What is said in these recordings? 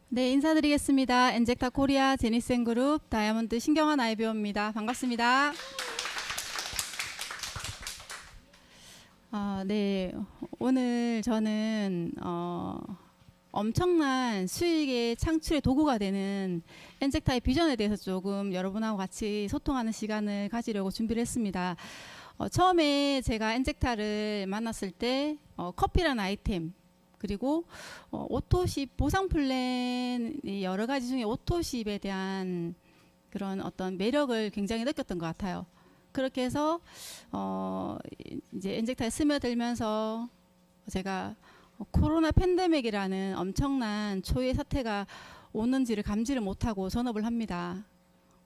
네, 인사드리겠습니다. 엔젝타 코리아 제니센 그룹 다이아몬드 신경환 아이비오입니다. 반갑습니다. 네, 오늘 저는 엄청난 수익의 창출의 도구가 되는 엔젝타의 비전에 대해서 조금 여러분하고 같이 소통하는 시간을 가지려고 준비를 했습니다. 처음에 제가 엔젝타를 만났을 때 커피라는 아이템, 그리고 오토십 보상 플랜이 여러 가지 중에 오토십에 대한 그런 어떤 매력을 굉장히 느꼈던 것 같아요. 그렇게 해서 이제 엔젝타에 스며들면서 제가 코로나 팬데믹이라는 엄청난 초유의 사태가 오는지를 감지를 못하고 전업을 합니다.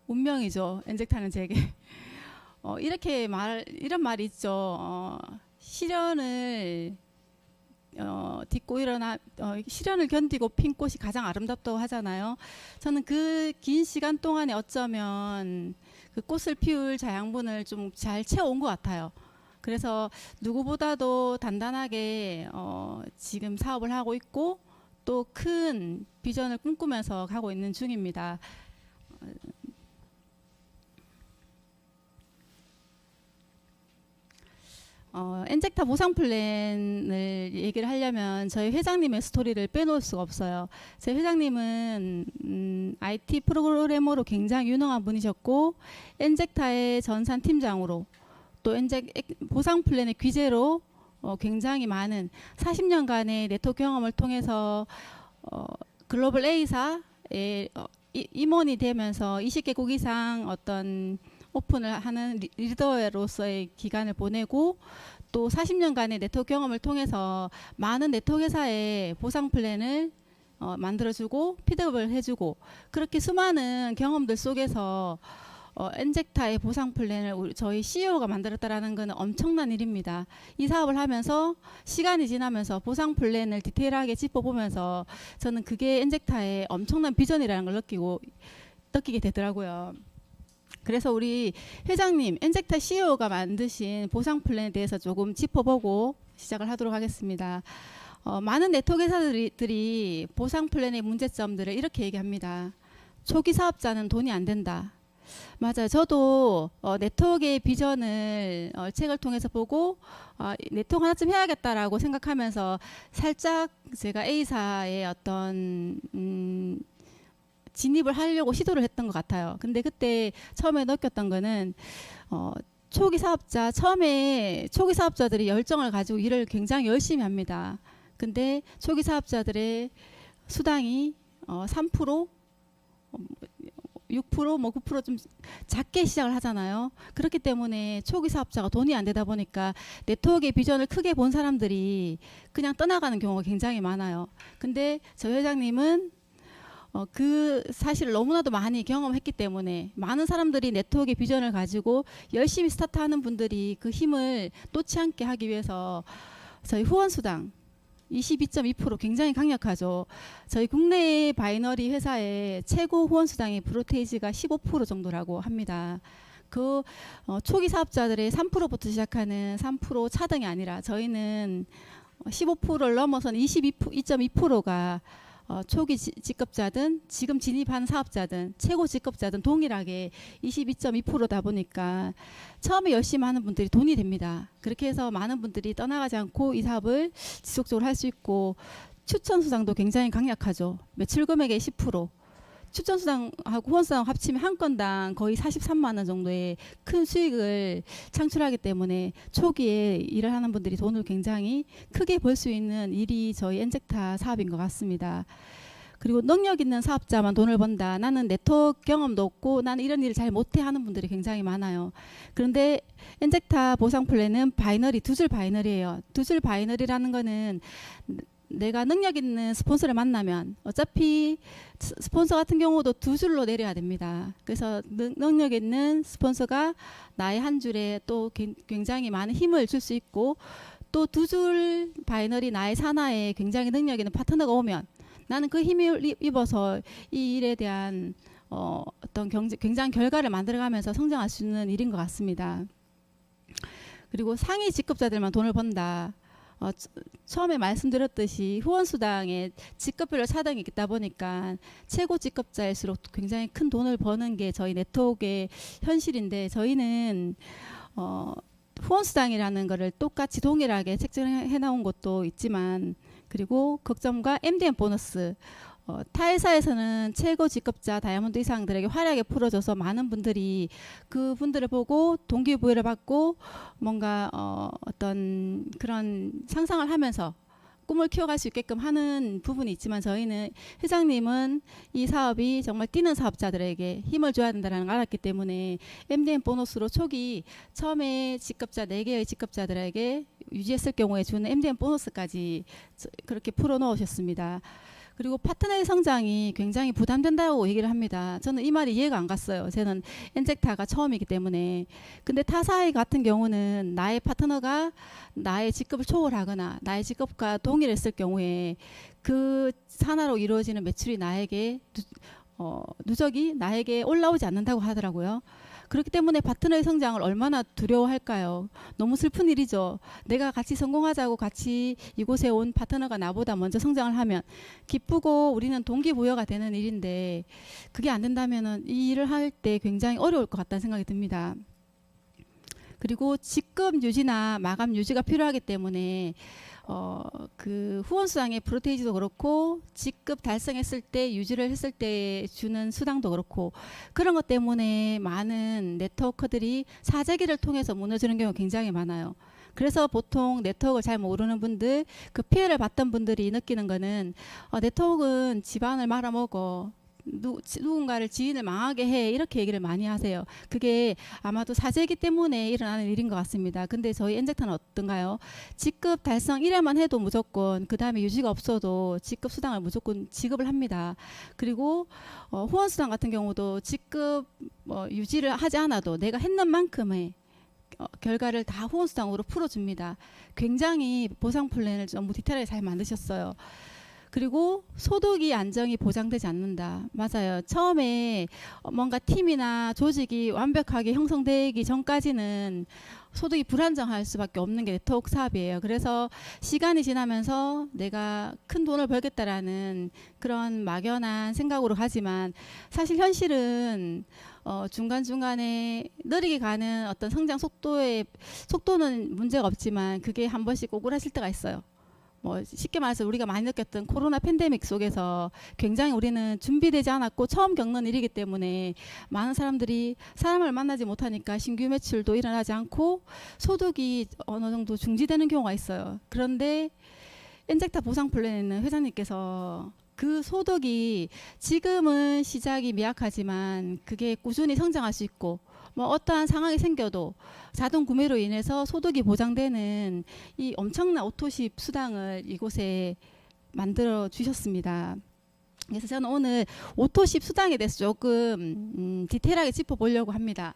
운명이죠, 엔젝타는 제게. 이런 말이 있죠. 시련을 딛고 일어나 시련을 견디고 핀 꽃이 가장 아름답다고 하잖아요. 저는 그 긴 시간 동안에 어쩌면 그 꽃을 피울 자양분을 좀 잘 채워온 것 같아요. 그래서 누구보다도 단단하게 지금 사업을 하고 있고 또 큰 비전을 꿈꾸면서 가고 있는 중입니다. 엔젝타 보상 플랜을 얘기를 하려면 저희 회장님의 스토리를 빼놓을 수가 없어요. 제 회장님은 IT 프로그래머로 굉장히 유능한 분이셨고 엔젝타의 전산 팀장으로 또 보상 플랜의 귀재로 굉장히 많은 40년간의 네트워크 경험을 통해서 글로벌 A사의 임원이 되면서 20개국 이상 어떤 오픈을 하는 리더로서의 기간을 보내고 또 40년간의 네트워크 경험을 통해서 많은 네트워크 회사의 보상 플랜을 만들어주고 피드백을 해주고 그렇게 수많은 경험들 속에서 엔젝타의 보상 플랜을 저희 CEO가 만들었다라는 것은 엄청난 일입니다. 이 사업을 하면서 시간이 지나면서 보상 플랜을 디테일하게 짚어보면서 저는 그게 엔젝타의 엄청난 비전이라는 걸 느끼게 되더라고요. 그래서 우리 회장님, 엔젝타 CEO가 만드신 보상 플랜에 대해서 조금 짚어보고 시작을 하도록 하겠습니다. 많은 네트워크 회사들이 보상 플랜의 문제점들을 이렇게 얘기합니다. 초기 사업자는 돈이 안 된다. 맞아요. 저도 네트워크의 비전을 책을 통해서 보고 네트워크 하나쯤 해야겠다라고 생각하면서 살짝 제가 A사의 어떤 진입을 하려고 시도를 했던 것 같아요. 근데 그때 처음에 느꼈던 거는 처음에 초기 사업자들이 열정을 가지고 일을 굉장히 열심히 합니다. 근데 초기 사업자들의 수당이 3%, 6%, 뭐 9%좀 작게 시작을 하잖아요. 그렇기 때문에 초기 사업자가 돈이 안 되다 보니까 네트워크의 비전을 크게 본 사람들이 그냥 떠나가는 경우가 굉장히 많아요. 근데 저 회장님은 그 사실을 너무나도 많이 경험했기 때문에 많은 사람들이 네트워크의 비전을 가지고 열심히 스타트하는 분들이 그 힘을 놓지 않게 하기 위해서 저희 후원수당 22.2% 굉장히 강력하죠. 저희 국내의 바이너리 회사의 최고 후원수당의 브로테이지가 15% 정도라고 합니다. 그 초기 사업자들의 3%부터 시작하는 3% 차등이 아니라 저희는 15%를 넘어선 22.2%가 초기 직급자든 지금 진입한 사업자든 최고 직급자든 동일하게 22.2%다 보니까 처음에 열심히 하는 분들이 돈이 됩니다. 그렇게 해서 많은 분들이 떠나가지 않고 이 사업을 지속적으로 할 수 있고 추천 수당도 굉장히 강력하죠. 매출 금액의 10%. 추천 수당하고 후원 수당 합치면 한 건당 거의 43만 원 정도의 큰 수익을 창출하기 때문에 초기에 일을 하는 분들이 돈을 굉장히 크게 벌 수 있는 일이 저희 엔젝타 사업인 것 같습니다. 그리고 능력 있는 사업자만 돈을 번다. 나는 네트워크 경험도 없고 나는 이런 일을 잘 못해 하는 분들이 굉장히 많아요. 그런데 엔젝타 보상 플랜은 바이너리, 두 줄 바이너리예요. 두 줄 바이너리라는 거는 내가 능력 있는 스폰서를 만나면 어차피 스폰서 같은 경우도 두 줄로 내려야 됩니다. 그래서 능력 있는 스폰서가 나의 한 줄에 또 굉장히 많은 힘을 줄 수 있고 또 두 줄 바이너리 나의 산하에 굉장히 능력 있는 파트너가 오면 나는 그 힘을 입어서 이 일에 대한 어떤 굉장한 결과를 만들어가면서 성장할 수 있는 일인 것 같습니다. 그리고 상위 직급자들만 돈을 번다. 처음에 말씀드렸듯이 후원수당에 직급별로 차등이 있다 보니까 최고 직급자일수록 굉장히 큰 돈을 버는 게 저희 네트워크의 현실인데, 저희는 후원수당이라는 거를 똑같이 동일하게 책정해 나온 것도 있지만, 그리고 극점과 MDM 보너스, 타 회사에서는 최고 직급자 다이아몬드 이상들에게 화려하게 풀어줘서 많은 분들이 그 분들을 보고 동기부여를 받고 뭔가 어떤 그런 상상을 하면서 꿈을 키워갈 수 있게끔 하는 부분이 있지만, 저희는 회장님은 이 사업이 정말 뛰는 사업자들에게 힘을 줘야 된다는 걸 알았기 때문에 MDM 보너스로 초기 처음에 직급자 4개의 직급자들에게 유지했을 경우에 주는 MDM 보너스까지 그렇게 풀어 넣으셨습니다. 그리고 파트너의 성장이 굉장히 부담된다고 얘기를 합니다. 저는 이 말이 이해가 안 갔어요. 저는 엔젝타가 처음이기 때문에. 근데 타사의 같은 경우는 나의 파트너가 나의 직급을 초월하거나 나의 직급과 동일했을 경우에 그 산하로 이루어지는 매출이 나에게 누적이 나에게 올라오지 않는다고 하더라고요. 그렇기 때문에 파트너의 성장을 얼마나 두려워할까요? 너무 슬픈 일이죠. 내가 같이 성공하자고 같이 이곳에 온 파트너가 나보다 먼저 성장을 하면 기쁘고 우리는 동기부여가 되는 일인데, 그게 안 된다면 이 일을 할 때 굉장히 어려울 것 같다는 생각이 듭니다. 그리고 직급 유지나 마감 유지가 필요하기 때문에 그 후원수당의 프로테이지도 그렇고 직급 달성했을 때 유지를 했을 때 주는 수당도 그렇고, 그런 것 때문에 많은 네트워커들이 사재기를 통해서 무너지는 경우가 굉장히 많아요. 그래서 보통 네트워크를 잘 모르는 분들, 그 피해를 봤던 분들이 느끼는 거는 네트워크는 집안을 말아먹어, 누군가를 지인을 망하게 해, 이렇게 얘기를 많이 하세요. 그게 아마도 사재기 때문에 일어나는 일인 것 같습니다. 근데 저희 엔젝터는 어떤가요? 직급 달성 1회만 해도 무조건 그 다음에 유지가 없어도 직급 수당을 무조건 지급을 합니다. 그리고 후원수당 같은 경우도 직급 유지를 하지 않아도 내가 했는 만큼의 결과를 다 후원수당으로 풀어줍니다. 굉장히 보상 플랜을 너무 디테일하게 잘 만드셨어요. 그리고 소득이 안정이 보장되지 않는다. 맞아요. 처음에 뭔가 팀이나 조직이 완벽하게 형성되기 전까지는 소득이 불안정할 수밖에 없는 게 네트워크 사업이에요. 그래서 시간이 지나면서 내가 큰 돈을 벌겠다라는 그런 막연한 생각으로 가지만, 사실 현실은 중간중간에 느리게 가는 어떤 성장 속도는 문제가 없지만 그게 한 번씩 오그라질 때가 있어요. 쉽게 말해서 우리가 많이 느꼈던 코로나 팬데믹 속에서 굉장히 우리는 준비되지 않았고 처음 겪는 일이기 때문에 많은 사람들이 사람을 만나지 못하니까 신규 매출도 일어나지 않고 소득이 어느 정도 중지되는 경우가 있어요. 그런데 엔젝타 보상 플랜에는 회장님께서 그 소득이 지금은 시작이 미약하지만 그게 꾸준히 성장할 수 있고, 어떠한 상황이 생겨도 자동 구매로 인해서 소득이 보장되는 이 엄청난 오토십 수당을 이곳에 만들어 주셨습니다. 그래서 저는 오늘 오토십 수당에 대해서 조금 디테일하게 짚어보려고 합니다.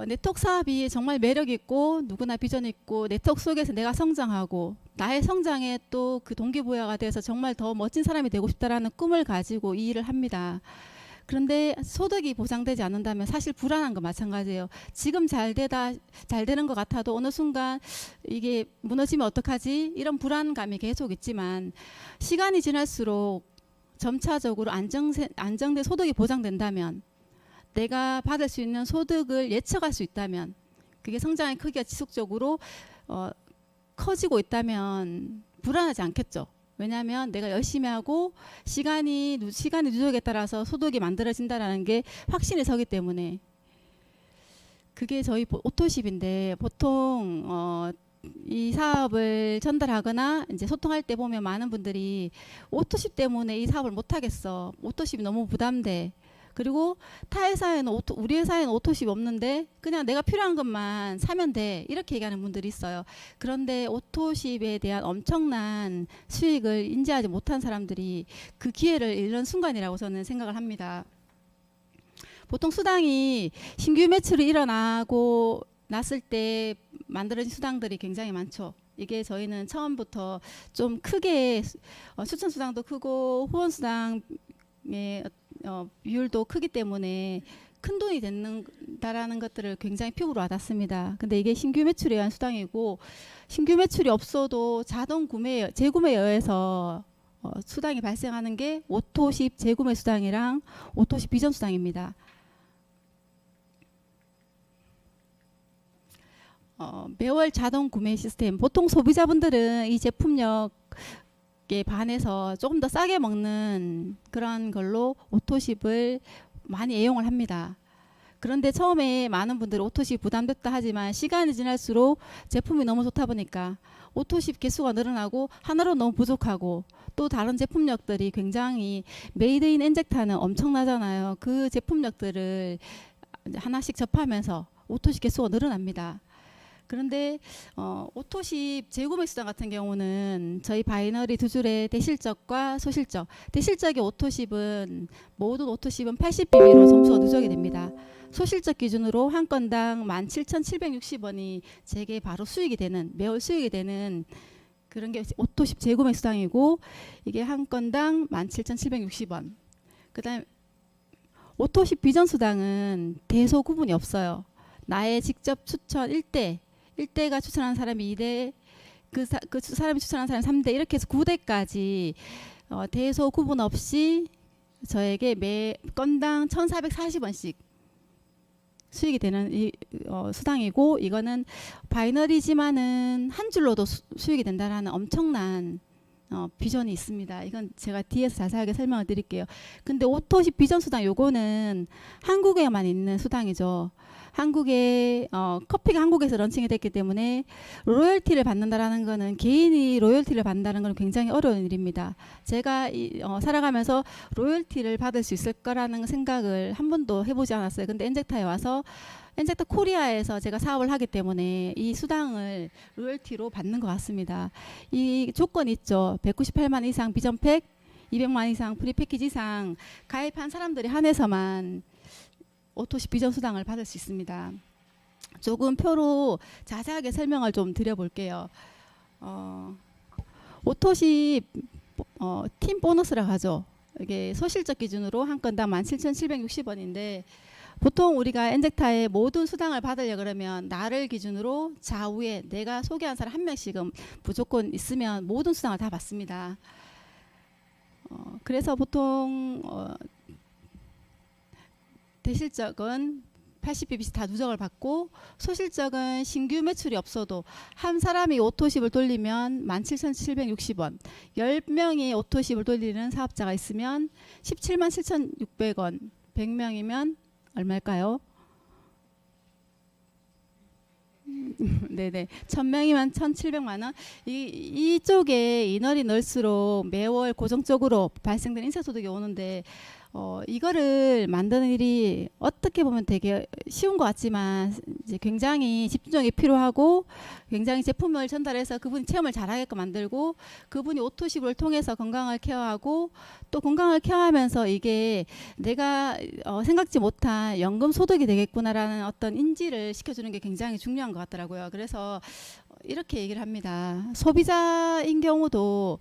네트워크 사업이 정말 매력 있고 누구나 비전 있고 네트워크 속에서 내가 성장하고 나의 성장에 또 그 동기부여가 돼서 정말 더 멋진 사람이 되고 싶다라는 꿈을 가지고 이 일을 합니다. 그런데 소득이 보장되지 않는다면 사실 불안한 거 마찬가지예요. 지금 잘 되는 것 같아도 어느 순간 이게 무너지면 어떡하지? 이런 불안감이 계속 있지만, 시간이 지날수록 점차적으로 안정된 소득이 보장된다면, 내가 받을 수 있는 소득을 예측할 수 있다면, 그게 성장의 크기가 지속적으로 커지고 있다면 불안하지 않겠죠. 왜냐하면 내가 열심히 하고 시간이 누적에 따라서 소득이 만들어진다는 게 확신이 서기 때문에. 그게 저희 오토십인데, 보통 이 사업을 전달하거나 이제 소통할 때 보면 많은 분들이 오토십 때문에 이 사업을 못 하겠어, 오토십이 너무 부담돼, 그리고 타 회사에는 우리 회사에는 오토십이 없는데 그냥 내가 필요한 것만 사면 돼, 이렇게 얘기하는 분들이 있어요. 그런데 오토십에 대한 엄청난 수익을 인지하지 못한 사람들이 그 기회를 잃는 순간이라고 저는 생각을 합니다. 보통 수당이 신규 매출이 일어나고 났을 때 만들어진 수당들이 굉장히 많죠. 이게 저희는 처음부터 좀 크게 추천 수당도 크고 후원 수당의 비율도 크기 때문에 큰 돈이 되는 된다라는 것들을 굉장히 피부로 와닿습니다. 근데 이게 신규 매출에 의한 수당이고, 신규 매출이 없어도 자동 구매, 재구매에 의해서 수당이 발생하는 게 오토십 재구매 수당이랑 오토십 비전 수당입니다. 매월 자동 구매 시스템. 보통 소비자분들은 이 제품력에 반해서 조금 더 싸게 먹는 그런 걸로 오토십을 많이 애용을 합니다. 그런데 처음에 많은 분들이 오토십 부담됐다 하지만 시간이 지날수록 제품이 너무 좋다 보니까 오토십 개수가 늘어나고 하나로 너무 부족하고, 또 다른 제품력들이 굉장히 메이드 인 엔젝타는 엄청나잖아요. 그 제품력들을 하나씩 접하면서 오토십 개수가 늘어납니다. 그런데 오토십 재구매 수당 같은 경우는 저희 바이너리 두 줄의 대실적과 소실적, 대실적의 오토십은 모든 오토십은 80BB로 점수가 누적이 됩니다. 소실적 기준으로 한 건당 17,760원이 제게 바로 수익이 되는, 매월 수익이 되는 그런 게 오토십 재구매 수당이고, 이게 한 건당 17,760원. 그 다음에 오토십 비전 수당은 대소 구분이 없어요. 나의 직접 추천 1대가 추천하는 사람이 2대, 그 사람이 추천하는 사람이 3대, 이렇게 해서 9대까지 대소 구분 없이 저에게 매 건당 1,440원씩 수익이 되는 수당이고, 이거는 바이너리지만은 한 줄로도 수익이 된다라는 엄청난 비전이 있습니다. 이건 제가 뒤에서 자세하게 설명을 드릴게요. 근데 오토십 비전 수당 요거는 한국에만 있는 수당이죠. 한국에 커피가 한국에서 런칭이 됐기 때문에 로열티를 받는다라는 거는, 개인이 로열티를 받는다는 건 굉장히 어려운 일입니다. 제가 살아가면서 로열티를 받을 수 있을 거라는 생각을 한 번도 해보지 않았어요. 근데 엔젝타에 와서, 엔젝타 코리아에서 제가 사업을 하기 때문에 이 수당을 로열티로 받는 것 같습니다. 이 조건이 있죠. 198만 이상 비전팩, 200만 이상 프리 패키지 이상 가입한 사람들이 한해서만 오토십 비전 수당을 받을 수 있습니다. 조금 표로 자세하게 설명을 좀 드려볼게요. 오토십 팀 보너스라고 하죠. 이게 소실적 기준으로 한 건당 17,760원인데, 보통 우리가 엔젝타의 모든 수당을 받으려 그러면 나를 기준으로 좌우에 내가 소개한 사람 한 명씩은 무조건 있으면 모든 수당을 다 받습니다. 그래서 보통 대실적은 80BBC 다 누적을 받고, 소실적은 신규 매출이 없어도 한 사람이 오토십을 돌리면 17,760원, 10명이 오토십을 돌리는 사업자가 있으면 17만 7,600원, 100명이면 얼마일까요? 네네, 1000명이면 1,700만원. 이쪽에 인원이 넓수록 매월 고정적으로 발생되는 인사소득이 오는데, 이거를 만드는 일이 어떻게 보면 되게 쉬운 것 같지만 이제 굉장히 집중력이 필요하고, 굉장히 제품을 전달해서 그분이 체험을 잘하게끔 만들고, 그분이 오토십을 통해서 건강을 케어하고, 또 건강을 케어하면서 이게 내가 생각지 못한 연금 소득이 되겠구나라는 어떤 인지를 시켜주는 게 굉장히 중요한 것 같더라고요. 그래서 이렇게 얘기를 합니다. 소비자인 경우도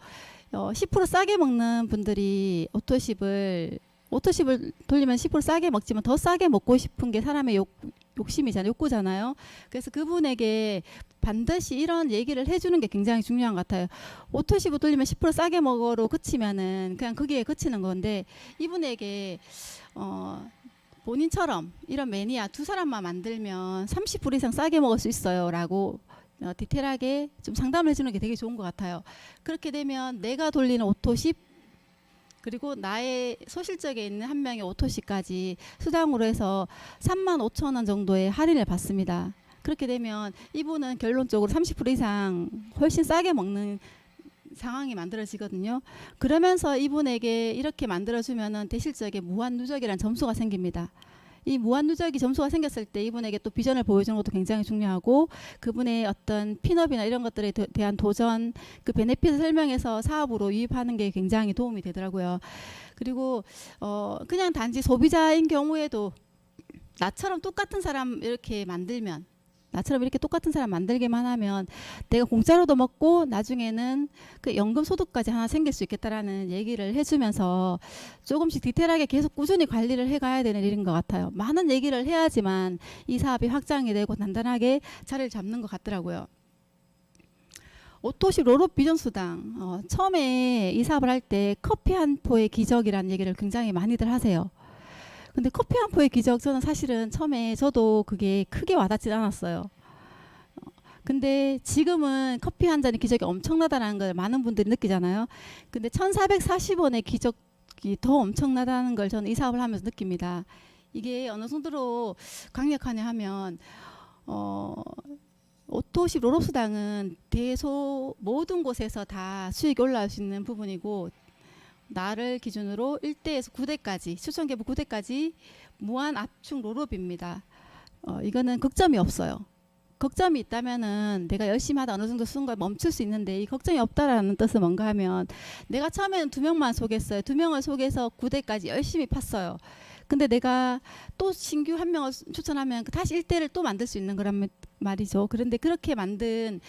10% 싸게 먹는 분들이 오토십을 돌리면 10% 싸게 먹지만 더 싸게 먹고 싶은 게 사람의 욕심이잖아요. 욕구잖아요. 그래서 그분에게 반드시 이런 얘기를 해주는 게 굉장히 중요한 것 같아요. 오토십을 돌리면 10% 싸게 먹어로 그치면은 그냥 거기에 그치는 건데, 이분에게 본인처럼 이런 매니아 두 사람만 만들면 30% 이상 싸게 먹을 수 있어요 라고 디테일하게 좀 상담을 해주는 게 되게 좋은 것 같아요. 그렇게 되면 내가 돌리는 오토십, 그리고 나의 소실적에 있는 한 명의 오토십까지 수당으로 해서 35,000원 정도의 할인을 받습니다. 그렇게 되면 이분은 결론적으로 30% 이상 훨씬 싸게 먹는 상황이 만들어지거든요. 그러면서 이분에게 이렇게 만들어주면은 대실적에 무한 누적이라는 점수가 생깁니다. 이 무한 누적이 점수가 생겼을 때 이분에게 또 비전을 보여주는 것도 굉장히 중요하고, 그분의 어떤 핀업이나 이런 것들에 대한 도전, 그 베네핏을 설명해서 사업으로 유입하는 게 굉장히 도움이 되더라고요. 그리고 그냥 단지 소비자인 경우에도 나처럼 똑같은 사람 이렇게 만들면, 나처럼 이렇게 똑같은 사람 만들기만 하면 내가 공짜로도 먹고 나중에는 그 연금 소득까지 하나 생길 수 있겠다라는 얘기를 해주면서 조금씩 디테일하게 계속 꾸준히 관리를 해가야 되는 일인 것 같아요. 많은 얘기를 해야지만 이 사업이 확장이 되고 단단하게 자리를 잡는 것 같더라고요. 오토시 롤업 비전 수당, 처음에 이 사업을 할 때 커피 한 포의 기적이라는 얘기를 굉장히 많이들 하세요. 근데 커피 한 포의 기적, 저는 사실은 처음에 저도 그게 크게 와닿지 않았어요. 근데 지금은 커피 한 잔의 기적이 엄청나다는 걸 많은 분들이 느끼잖아요. 근데 1440원의 기적이 더 엄청나다는 걸 저는 이 사업을 하면서 느낍니다. 이게 어느 정도로 강력하냐 하면 오토시 롤업 수당은 대소 모든 곳에서 다 수익이 올라올 수 있는 부분이고, 나를 기준으로 1대에서 9대까지 추천 계부 9대까지 무한 압축 롤업입니다. 이거는 걱정이 없어요. 걱정이 있다면은 내가 열심히 하다 어느 정도 쓴 걸 멈출 수 있는데, 이 걱정이 없다라는 뜻은 뭔가 하면 내가 처음에는 2명만 소개했어요. 2명을 소개해서 9대까지 열심히 팠어요. 근데 내가 또 신규 한 명을 추천하면 다시 1대를 또 만들 수 있는 거란 말이죠. 그런데 그렇게 만든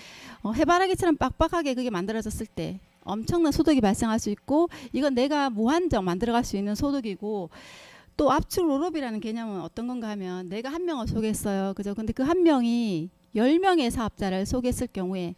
해바라기처럼 빡빡하게 그게 만들어졌을 때 엄청난 소득이 발생할 수 있고, 이건 내가 무한정 만들어갈 수 있는 소득이고, 또 압축 롤업이라는 개념은 어떤 건가 하면 내가 한 명을 소개했어요. 그죠? 근데 그 한 명이 10명의 사업자를 소개했을 경우에,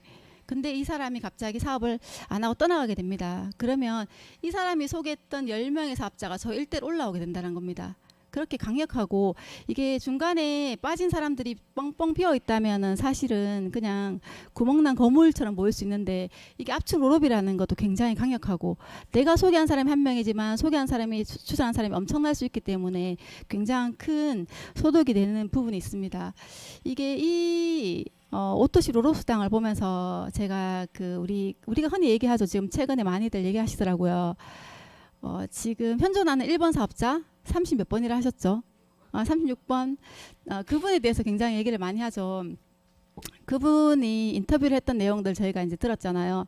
근데 이 사람이 갑자기 사업을 안 하고 떠나가게 됩니다. 그러면 이 사람이 소개했던 10명의 사업자가 저 1대로 올라오게 된다는 겁니다. 그렇게 강력하고, 이게 중간에 빠진 사람들이 뻥뻥 비어 있다면은 사실은 그냥 구멍난 거물처럼 보일 수 있는데, 이게 압축 롤업이라는 것도 굉장히 강력하고, 내가 소개한 사람이 한 명이지만 소개한 사람이 추천한 사람이 엄청날 수 있기 때문에 굉장히 큰 소득이 되는 부분이 있습니다. 이게 이 오토시 롤업 수당을 보면서 제가 우리가 흔히 얘기하죠. 지금 최근에 많이들 얘기하시더라고요. 지금 현존하는 1번 사업자 30 몇 번이라 하셨죠? 36번. 그분에 대해서 굉장히 얘기를 많이 하죠. 그분이 인터뷰를 했던 내용들 저희가 이제 들었잖아요.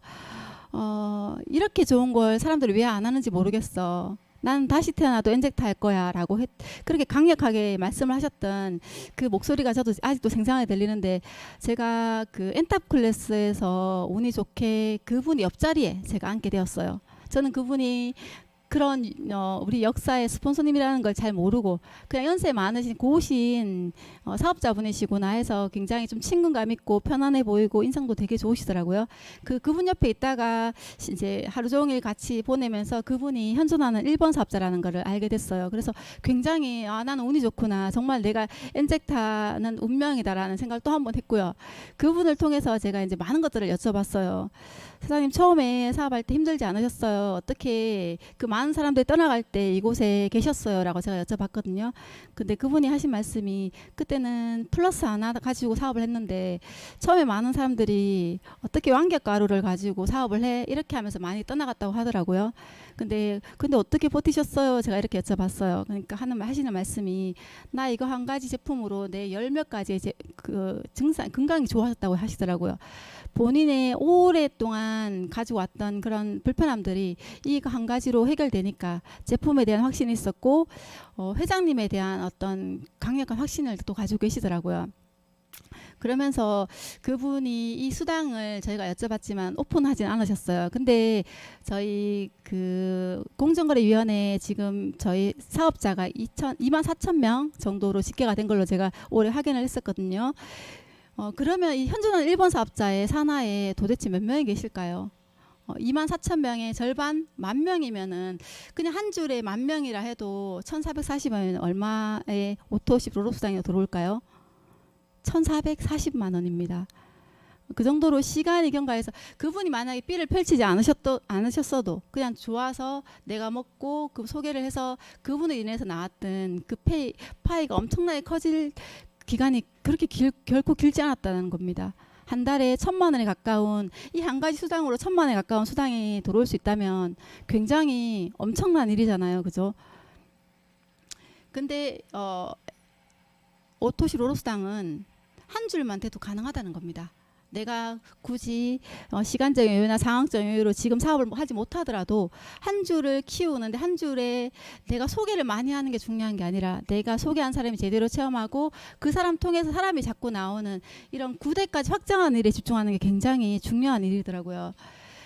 이렇게 좋은 걸 사람들이 왜 안 하는지 모르겠어. 나는 다시 태어나도 엔젝트 할 거야 라고 그렇게 강력하게 말씀을 하셨던 그 목소리가 저도 아직도 생생하게 들리는데, 제가 그 엔탑 클래스에서 운이 좋게 그분 옆자리에 제가 앉게 되었어요. 저는 그분이 그런 우리 역사의 스폰서님이라는 걸 잘 모르고 그냥 연세 많으신 고우신 사업자분이시구나 해서 굉장히 좀 친근감 있고 편안해 보이고 인상도 되게 좋으시더라고요. 그분 옆에 있다가 이제 하루 종일 같이 보내면서 그분이 현존하는 1번 사업자라는 거를 알게 됐어요. 그래서 굉장히 나는 운이 좋구나, 정말 내가 엔젝타는 운명이다라는 생각을 또 한 번 했고요. 그분을 통해서 제가 이제 많은 것들을 여쭤봤어요. 사장님, 처음에 사업할 때 힘들지 않으셨어요? 어떻게 그 많은 사람들이 떠나갈 때 이곳에 계셨어요? 라고 제가 여쭤봤거든요. 근데 그분이 하신 말씀이, 그때는 플러스 하나 가지고 사업을 했는데 처음에 많은 사람들이 어떻게 완격가루를 가지고 사업을 해? 이렇게 하면서 많이 떠나갔다고 하더라고요. 근데 어떻게 버티셨어요? 제가 이렇게 여쭤봤어요. 그러니까 하시는 말씀이, 나 이거 한 가지 제품으로 내 열 몇 가지 건강이 좋아졌다고 하시더라고요. 본인의 오랫동안 가지고 왔던 그런 불편함들이 이거 한 가지로 해결되니까 제품에 대한 확신이 있었고, 회장님에 대한 어떤 강력한 확신을 또 가지고 계시더라고요. 그러면서 그분이 이 수당을 저희가 여쭤봤지만 오픈하진 않으셨어요. 근데 저희 그 공정거래위원회 지금 저희 사업자가 24,000명 정도로 집계가 된 걸로 제가 올해 확인을 했었거든요. 그러면 이 현존하는 1번 사업자의 산하에 도대체 몇 명이 계실까요? 24,000명의 절반 10,000명이면은 그냥 한 줄에 10,000명이라 해도 1,440원 얼마의 오토십 롤업 수당이 들어올까요? 1,440만 원입니다. 그 정도로 시간이 경과해서 그분이 만약에 삐를 펼치지 않으셨어도 그냥 좋아서 내가 먹고 그 소개를 해서 그분을 인해서 나왔던 그 파이가 엄청나게 커질 기간이 그렇게 결코 길지 않았다는 겁니다. 한 달에 1,000만 원에 가까운, 이 한 가지 수당으로 1,000만 원에 가까운 수당이 들어올 수 있다면 굉장히 엄청난 일이잖아요. 그죠? 근데 오토시 롤업 수당은 한 줄만 돼도 가능하다는 겁니다. 내가 굳이 시간적 여유나 상황적 여유로 지금 사업을 하지 못하더라도 한 줄을 키우는데 한 줄에 내가 소개를 많이 하는 게 중요한 게 아니라 내가 소개한 사람이 제대로 체험하고 그 사람 통해서 사람이 자꾸 나오는 이런 구대까지 확장하는 일에 집중하는 게 굉장히 중요한 일이더라고요.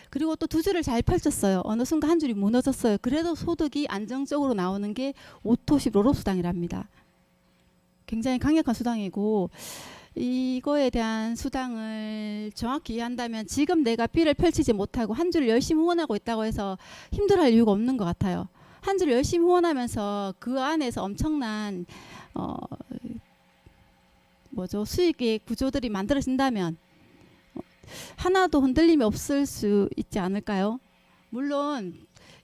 그리고 또 두 줄을 잘 펼쳤어요. 어느 순간 한 줄이 무너졌어요. 그래도 소득이 안정적으로 나오는 게 오토십 롤업 수당이랍니다. 굉장히 강력한 수당이고 이거에 대한 수당을 정확히 이해한다면 지금 내가 B를 펼치지 못하고 한 줄을 열심히 후원하고 있다고 해서 힘들어할 이유가 없는 것 같아요. 한 줄을 열심히 후원하면서 그 안에서 엄청난 수익의 구조들이 만들어진다면 하나도 흔들림이 없을 수 있지 않을까요? 물론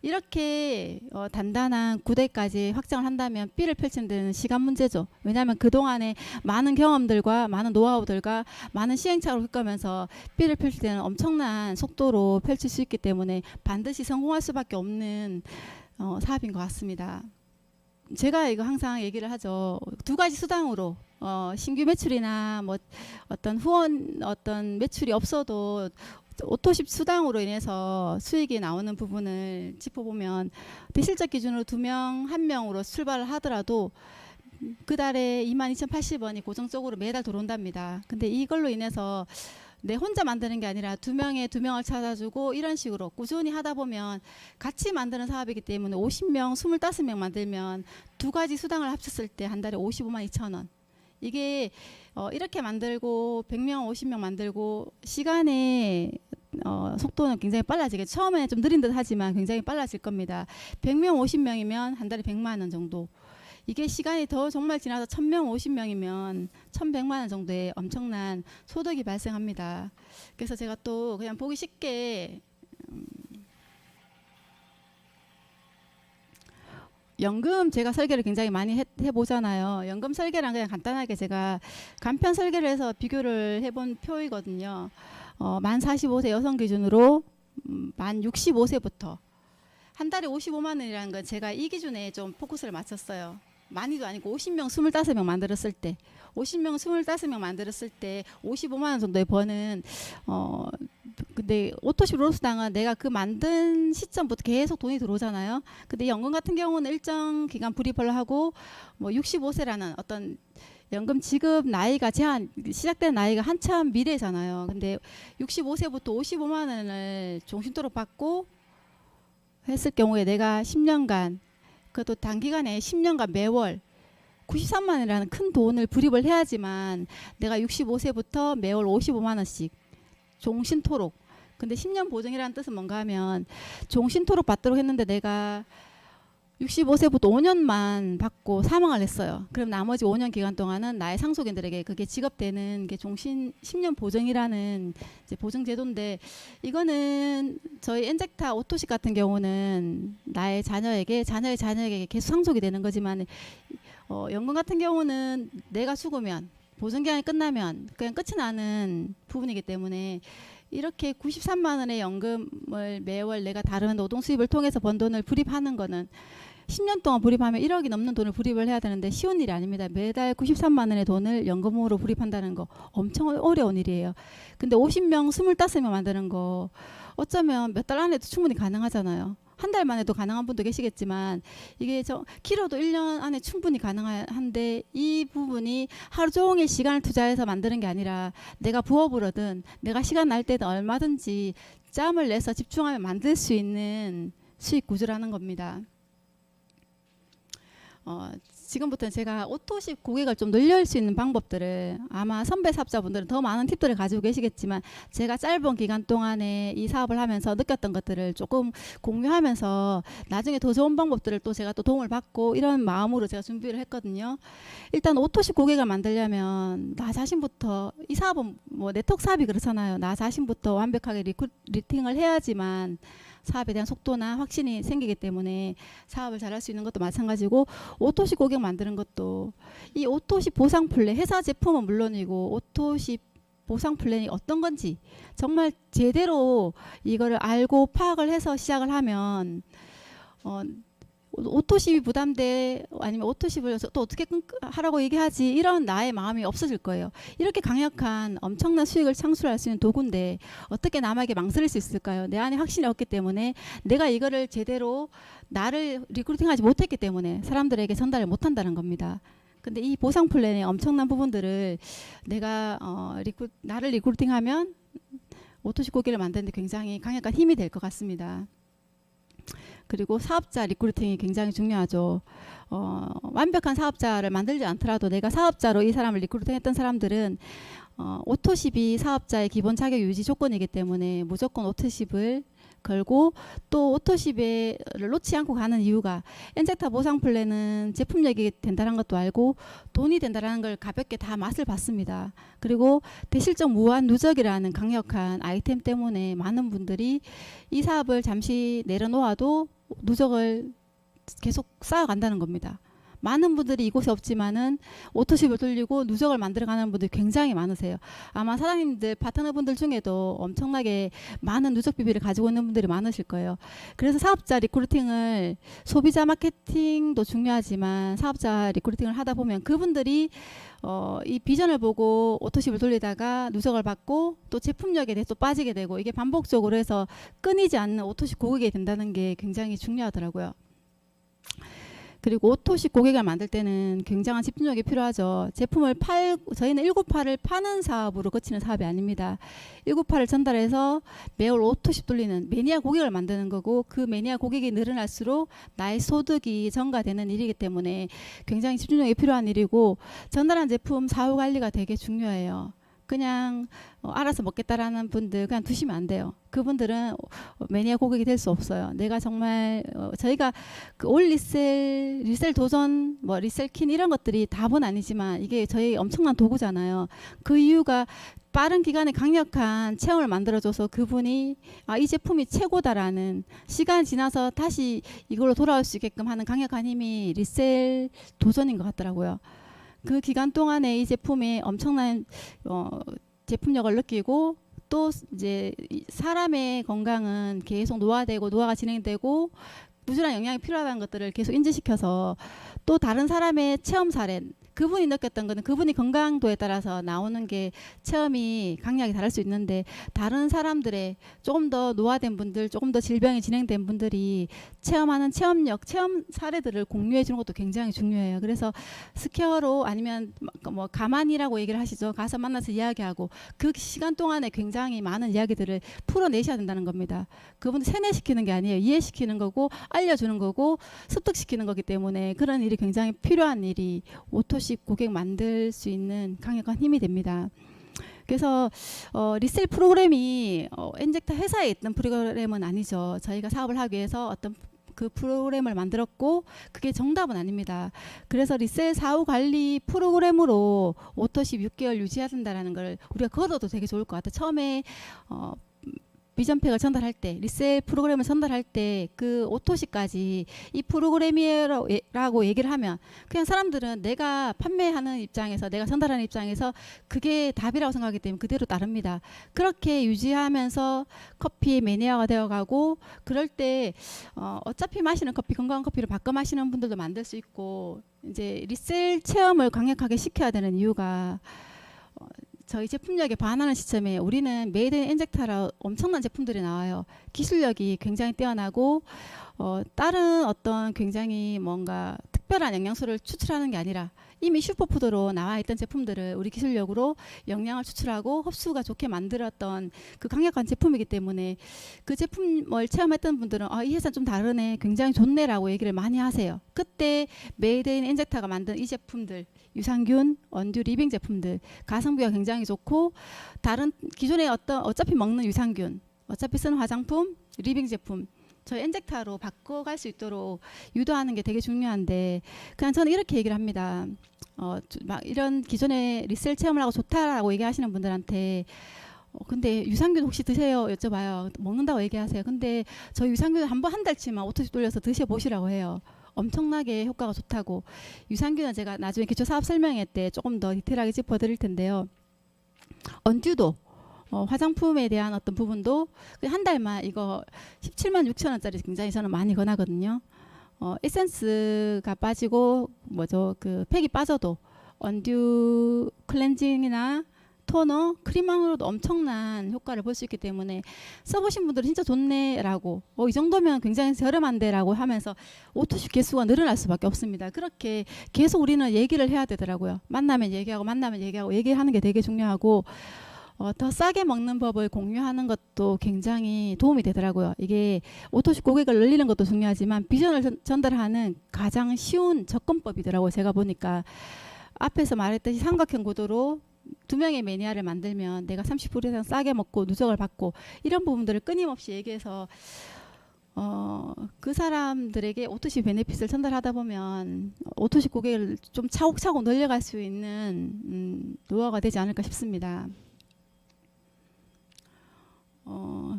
이렇게 단단한 구대까지 확장을 한다면 B를 펼치는 데는 시간 문제죠. 왜냐하면 그동안에 많은 경험들과 많은 노하우들과 많은 시행착오를 겪으면서 B를 펼칠 때는 엄청난 속도로 펼칠 수 있기 때문에 반드시 성공할 수밖에 없는 사업인 것 같습니다. 제가 이거 항상 얘기를 하죠. 두 가지 수당으로 신규 매출이나 뭐 어떤 매출이 없어도 오토십 수당으로 인해서 수익이 나오는 부분을 짚어보면 대실적 기준으로 2명, 1명으로 출발을 하더라도 그 달에 22,080원이 고정적으로 매달 들어온답니다. 근데 이걸로 인해서 내 혼자 만드는 게 아니라 2명을 찾아주고 이런 식으로 꾸준히 하다 보면 같이 만드는 사업이기 때문에 50명, 25명 만들면 두 가지 수당을 합쳤을 때 한 달에 55만 2천 원. 이게 이렇게 만들고 100명, 50명 만들고 시간의 속도는 굉장히 빨라지겠죠. 처음에는 좀 느린 듯 하지만 굉장히 빨라질 겁니다. 100명, 50명이면 한 달에 100만 원 정도. 이게 시간이 더 정말 지나서 1000명, 50명이면 1100만 원 정도의 엄청난 소득이 발생합니다. 그래서 제가 또 그냥 보기 쉽게 연금 제가 설계를 굉장히 많이 해보잖아요. 연금 설계랑 그냥 간단하게 제가 간편 설계를 해서 비교를 해본 표이거든요. 만 45세 여성 기준으로 만 65세부터 한 달에 55만 원이라는 건 제가 이 기준에 좀 포커스를 맞췄어요. 많이도 아니고 50명, 25명 만들었을 때 50명, 25명 만들었을 때 55만 원 정도의 버는 근데 오토십 롤수당은 내가 그 만든 시점부터 계속 돈이 들어오잖아요. 근데 연금 같은 경우는 일정 기간 불입을 하고 뭐 65세라는 어떤 연금 지급 나이가 시작된 나이가 한참 미래잖아요. 근데 65세부터 55만 원을 종신토록 받고 했을 경우에 내가 10년간 그것도 단기간에 10년간 매월 93만 원이라는 큰 돈을 불입을 해야지만 내가 65세부터 매월 55만 원씩 종신토록. 근데 10년 보증이라는 뜻은 뭔가 하면 종신토록 받도록 했는데 내가 65세부터 5년만 받고 사망을 했어요. 그럼 나머지 5년 기간 동안은 나의 상속인들에게 그게 지급되는 게 종신 10년 보증이라는 이제 보증제도인데 이거는 저희 엔젝타 오토식 같은 경우는 나의 자녀의 자녀에게 계속 상속이 되는 거지만 연금 같은 경우는 내가 죽으면 보증기간이 끝나면 그냥 끝이 나는 부분이기 때문에 이렇게 93만 원의 연금을 매월 내가 다른 노동 수입을 통해서 번 돈을 불입하는 거는 10년 동안 불입하면 1억이 넘는 돈을 불입을 해야 되는데 쉬운 일이 아닙니다. 매달 93만 원의 돈을 연금으로 불입한다는 거 엄청 어려운 일이에요. 근데 50명, 25명 만드는 거 어쩌면 몇 달 안에도 충분히 가능하잖아요. 한 달 만에도 가능한 분도 계시겠지만 이게 길어도 1년 안에 충분히 가능한데 이 부분이 하루 종일 시간을 투자해서 만드는 게 아니라 내가 부업으로든 내가 시간 날 때든 얼마든지 짬을 내서 집중하면 만들 수 있는 수익 구조라는 겁니다. 지금부터는 제가 오토십 고객을 좀 늘릴 수 있는 방법들을 아마 선배 사업자분들은 더 많은 팁들을 가지고 계시겠지만 제가 짧은 기간 동안에 이 사업을 하면서 느꼈던 것들을 조금 공유하면서 나중에 더 좋은 방법들을 또 제가 또 도움을 받고 이런 마음으로 제가 준비를 했거든요. 일단 오토십 고객을 만들려면 나 자신부터 이 사업은 뭐 네트워크 사업이 그렇잖아요. 나 자신부터 완벽하게 리팅을 해야지만 사업에 대한 속도나 확신이 생기기 때문에 사업을 잘할 수 있는 것도 마찬가지고 오토십 고객 만드는 것도 이 오토십 보상 플랜 회사 제품은 물론이고 오토십 보상 플랜이 어떤 건지 정말 제대로 이거를 알고 파악을 해서 시작을 하면 오토십이 부담돼 아니면 오토십을 또 어떻게 하라고 얘기하지 이런 나의 마음이 없어질 거예요. 이렇게 강력한 엄청난 수익을 창출할 수 있는 도구인데 어떻게 남에게 망설일 수 있을까요? 내 안에 확신이 없기 때문에 내가 이거를 제대로 나를 리크루팅하지 못했기 때문에 사람들에게 전달을 못한다는 겁니다. 근데 이 보상 플랜의 엄청난 부분들을 내가 나를 리크루팅하면 오토십 고객을 만드는데 굉장히 강력한 힘이 될 것 같습니다. 그리고 사업자 리크루팅이 굉장히 중요하죠. 완벽한 사업자를 만들지 않더라도 내가 사업자로 이 사람을 리크루팅했던 사람들은 오토십이 사업자의 기본 자격 유지 조건이기 때문에 무조건 오토십을 걸고 또 오토십을 놓지 않고 가는 이유가 엔젝타 보상 플랜은 제품력이 된다는 것도 알고 돈이 된다는 걸 가볍게 다 맛을 봤습니다. 그리고 대실적 무한 누적이라는 강력한 아이템 때문에 많은 분들이 이 사업을 잠시 내려놓아도 누적을 계속 쌓아간다는 겁니다. 많은 분들이 이곳에 없지만은 오토십을 돌리고 누적을 만들어가는 분들이 굉장히 많으세요. 아마 사장님들, 파트너분들 중에도 엄청나게 많은 누적 비비를 가지고 있는 분들이 많으실 거예요. 그래서 사업자 리크루팅을 소비자 마케팅도 중요하지만 사업자 리크루팅을 하다 보면 그분들이 이 비전을 보고 오토십을 돌리다가 누적을 받고 또 제품력에 대해서 또 빠지게 되고 이게 반복적으로 해서 끊이지 않는 오토십 고객이 된다는 게 굉장히 중요하더라고요. 그리고 오토십 고객을 만들 때는 굉장한 집중력이 필요하죠. 제품을 저희는 198을 파는 사업으로 거치는 사업이 아닙니다. 198을 전달해서 매월 오토십 돌리는 매니아 고객을 만드는 거고 그 매니아 고객이 늘어날수록 나의 소득이 증가되는 일이기 때문에 굉장히 집중력이 필요한 일이고 전달한 제품 사후 관리가 되게 중요해요. 그냥 알아서 먹겠다라는 분들 그냥 두시면 안 돼요. 그분들은 매니아 고객이 될 수 없어요. 내가 정말 저희가 그 올 리셀 도전, 뭐 리셀킨 이런 것들이 답은 아니지만 이게 저희 엄청난 도구잖아요. 그 이유가 빠른 기간에 강력한 체험을 만들어줘서 그분이 이 제품이 최고다라는 시간이 지나서 다시 이걸로 돌아올 수 있게끔 하는 강력한 힘이 리셀 도전인 것 같더라고요. 그 기간 동안에 이 제품이 엄청난 제품력을 느끼고 또 이제 사람의 건강은 계속 노화가 진행되고 부지런한 영양이 필요하다는 것들을 계속 인지시켜서 또 다른 사람의 체험 사례 그분이 느꼈던 거는 그분이 건강도에 따라서 나오는 게 체험이 강약이 다를 수 있는데 다른 사람들의 조금 더 노화된 분들 조금 더 질병이 진행된 분들이 체험하는 체험 사례들을 공유해 주는 것도 굉장히 중요해요. 그래서 스퀘어로 아니면 뭐 가만히라고 얘기를 하시죠. 가서 만나서 이야기하고 그 시간 동안에 굉장히 많은 이야기들을 풀어내셔야 된다는 겁니다. 그분들 세뇌시키는 게 아니에요. 이해시키는 거고 알려주는 거고 습득시키는 거기 때문에 그런 일이 굉장히 필요한 일이 오토십 고객 만들 수 있는 강력한 힘이 됩니다. 그래서 리셀 프로그램이 엔젝타 회사에 있던 프로그램은 아니죠. 저희가 사업을 하기 위해서 어떤 그 프로그램을 만들었고 그게 정답은 아닙니다. 그래서 리셀 사후 관리 프로그램으로 오토십 6개월 유지해야 된다는 걸 우리가 걸어도 되게 좋을 것 같아요. 처음에 비전팩을 전달할 때 리셀 프로그램을 전달할 때 그 오토십까지 이 프로그램이라고 얘기를 하면 그냥 사람들은 내가 판매하는 입장에서 내가 전달하는 입장에서 그게 답이라고 생각하기 때문에 그대로 따릅니다. 그렇게 유지하면서 커피 매니아가 되어가고 그럴 때 어차피 마시는 커피 건강한 커피를 바꿔 마시는 분들도 만들 수 있고 이제 리셀 체험을 강력하게 시켜야 되는 이유가 저희 제품력에 반하는 시점에 우리는 메이드 인 엔젝타라 엄청난 제품들이 나와요. 기술력이 굉장히 뛰어나고 다른 어떤 굉장히 뭔가 특별한 영양소를 추출하는 게 아니라 이미 슈퍼푸드로 나와 있던 제품들을 우리 기술력으로 영양을 추출하고 흡수가 좋게 만들었던 그 강력한 제품이기 때문에 그 제품을 체험했던 분들은 이 회사는 좀 다르네 굉장히 좋네라고 얘기를 많이 하세요. 그때 메이드 인 엔젝타가 만든 이 제품들 유산균, 원듀, 리빙 제품들 가성비가 굉장히 좋고 다른 기존에 어차피 먹는 유산균 어차피 쓰는 화장품, 리빙 제품 저희 엔젝타로 바꿔갈 수 있도록 유도하는 게 되게 중요한데 그냥 저는 이렇게 얘기를 합니다. 막 이런 기존에 리셀 체험을 하고 좋다라고 얘기하시는 분들한테 근데 유산균 혹시 드세요? 여쭤봐요. 먹는다고 얘기하세요. 근데 저 유산균 한 달치만 오토십 돌려서 드셔보시라고 해요. 엄청나게 효과가 좋다고. 유산균은 제가 나중에 기초 사업 설명회 때 조금 더 디테일하게 짚어드릴 텐데요. 언듀도 화장품에 대한 어떤 부분도 한 달만 이거 17만 6천 원짜리 굉장히 저는 많이 권하거든요. 에센스가 빠지고 뭐죠 그 팩이 빠져도 언듀 클렌징이나 토너, 크림망으로도 엄청난 효과를 볼 수 있기 때문에 써보신 분들은 진짜 좋네라고 이 정도면 굉장히 저렴한데라고 하면서 오토십 개수가 늘어날 수밖에 없습니다. 그렇게 계속 우리는 얘기를 해야 되더라고요. 만나면 얘기하고 얘기하는 게 되게 중요하고 더 싸게 먹는 법을 공유하는 것도 굉장히 도움이 되더라고요. 이게 오토십 고객을 늘리는 것도 중요하지만 비전을 전달하는 가장 쉬운 접근법이더라고요. 제가 보니까 앞에서 말했듯이 삼각형 구도로 두 명의 매니아를 만들면 내가 30% 이상 싸게 먹고 누적을 받고 이런 부분들을 끊임없이 얘기해서 그 사람들에게 오토십 베네핏을 전달하다 보면 오토십 고객을 좀 차곡차곡 늘려갈 수 있는 노하우가 되지 않을까 싶습니다.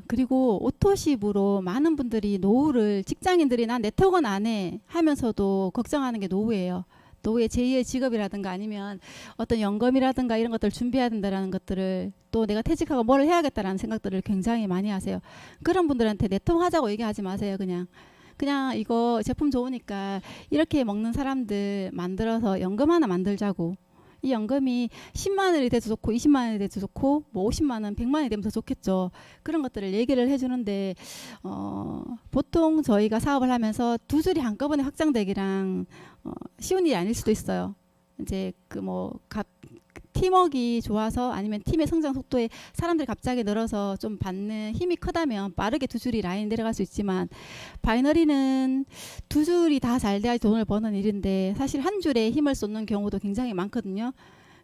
그리고 오토십으로 많은 분들이 노후를 직장인들이 난 네트워크는 안 해 하면서도 걱정하는 게 노후예요. 노후의 제2의 직업이라든가 아니면 어떤 연금이라든가 이런 것들을 준비해야 된다는 것들을 또 내가 퇴직하고 뭘 해야겠다라는 생각들을 굉장히 많이 하세요. 그런 분들한테 네트워크 하자고 얘기하지 마세요. 그냥 이거 제품 좋으니까 이렇게 먹는 사람들 만들어서 연금 하나 만들자고. 이 연금이 10만 원이 돼도 좋고 20만 원이 돼도 좋고 뭐 50만 원, 100만 원이 되면 더 좋겠죠. 그런 것들을 얘기를 해주는데 보통 저희가 사업을 하면서 두 줄이 한꺼번에 확장되기랑 쉬운 일이 아닐 수도 있어요. 이제 팀워크가 좋아서 아니면 팀의 성장 속도에 사람들이 갑자기 늘어서 좀 받는 힘이 크다면 빠르게 두 줄이 라인 내려갈 수 있지만 바이너리는 두 줄이 다 잘 돼야 돈을 버는 일인데 사실 한 줄에 힘을 쏟는 경우도 굉장히 많거든요.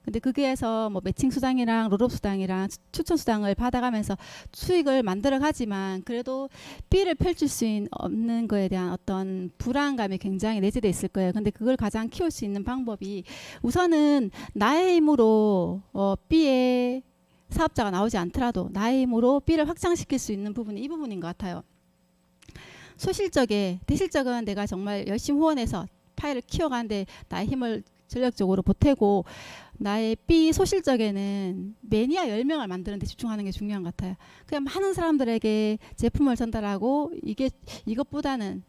근데 거기에서 뭐 매칭 수당이랑 롤업 수당이랑 추천 수당을 받아가면서 수익을 만들어 가지만 그래도 B를 펼칠 수 없는 거에 대한 어떤 불안감이 굉장히 내재되어 있을 거예요. 근데 그걸 가장 키울 수 있는 방법이 우선은 나의 힘으로 B의 사업자가 나오지 않더라도 나의 힘으로 B를 확장시킬 수 있는 부분이 이 부분인 것 같아요. 소실적에 대실적은 내가 정말 열심히 후원해서 파일을 키워가는데 나의 힘을 전력적으로 보태고 나의 B 소실적에는 매니아 10명을 만드는 데 집중하는 게 중요한 것 같아요. 그냥 많은 사람들에게 제품을 전달하고 이것보다는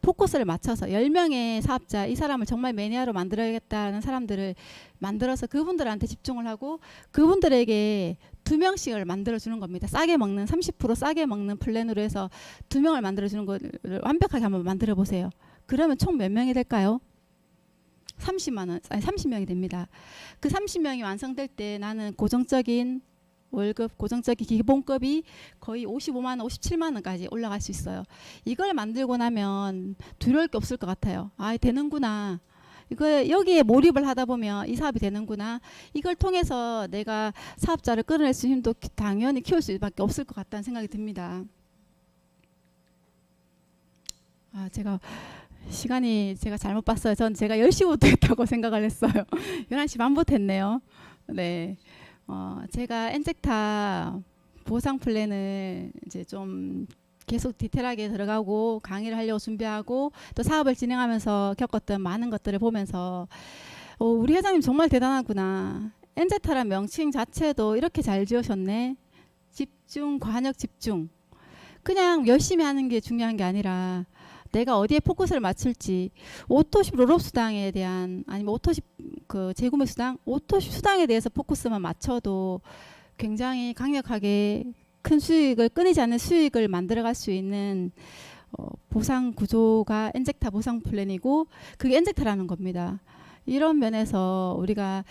포커스를 맞춰서 10명의 사업자 이 사람을 정말 매니아로 만들어야겠다는 사람들을 만들어서 그분들한테 집중을 하고 그분들에게 2명씩을 만들어주는 겁니다. 싸게 먹는 30% 싸게 먹는 플랜으로 해서 2명을 만들어주는 거를 완벽하게 한번 만들어 보세요. 그러면 총 몇 명이 될까요? 30명이 됩니다. 그 30명이 완성될 때 나는 고정적인 월급, 고정적인 기본급이 거의 55만 원, 57만 원까지 올라갈 수 있어요. 이걸 만들고 나면 두려울 게 없을 것 같아요. 아, 되는구나. 이거 여기에 몰입을 하다 보면 이 사업이 되는구나. 이걸 통해서 내가 사업자를 끌어낼 수 있는 힘도 당연히 키울 수밖에 없을 것 같다는 생각이 듭니다. 시간이 제가 잘못 봤어요. 전 제가 10시부터 했다고 생각을 했어요. 11시 반부터 했네요. 네. 제가 엔젝타 보상 플랜을 이제 좀 계속 디테일하게 들어가고 강의를 하려고 준비하고 또 사업을 진행하면서 겪었던 많은 것들을 보면서 우리 회장님 정말 대단하구나. 엔젝타란 명칭 자체도 이렇게 잘 지으셨네. 집중, 관역 집중. 그냥 열심히 하는 게 중요한 게 아니라 내가 어디에 포커스를 맞출지 오토십 롤업 수당에 대한 아니면 오토십 재구매 수당 오토십 수당에 대해서 포커스만 맞춰도 굉장히 강력하게 큰 수익을 끊이지 않는 수익을 만들어갈 수 있는 보상 구조가 엔젝타 보상 플랜이고 그게 엔젝타라는 겁니다. 이런 면에서 우리가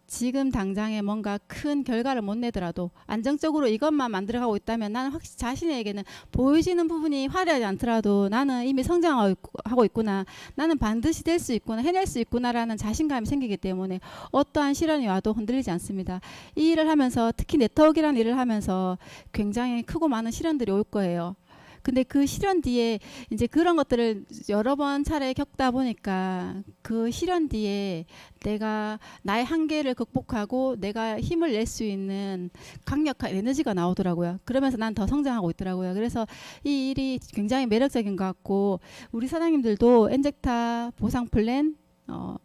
지금 당장에 뭔가 큰 결과를 못 내더라도 안정적으로 이것만 만들어가고 있다면 나는 확실히 자신에게는 보여지는 부분이 화려하지 않더라도 나는 이미 성장하고 있구나. 나는 반드시 될 수 있구나. 해낼 수 있구나라는 자신감이 생기기 때문에 어떠한 시련이 와도 흔들리지 않습니다. 이 일을 하면서 특히 네트워크라는 일을 하면서 굉장히 크고 많은 시련들이 올 거예요. 근데 그 시련 뒤에 이제 그런 것들을 여러 번 차례 겪다 보니까 그 시련 뒤에 내가 나의 한계를 극복하고 내가 힘을 낼 수 있는 강력한 에너지가 나오더라고요. 그러면서 난 더 성장하고 있더라고요. 그래서 이 일이 굉장히 매력적인 것 같고 우리 사장님들도 엔젝타 보상 플랜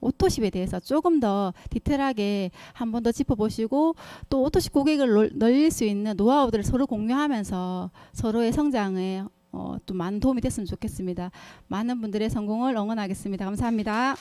오토십에 대해서 조금 더 디테일하게 한 번 더 짚어보시고 또 오토십 고객을 늘릴 수 있는 노하우들을 서로 공유하면서 서로의 성장에 또 많은 도움이 됐으면 좋겠습니다. 많은 분들의 성공을 응원하겠습니다. 감사합니다.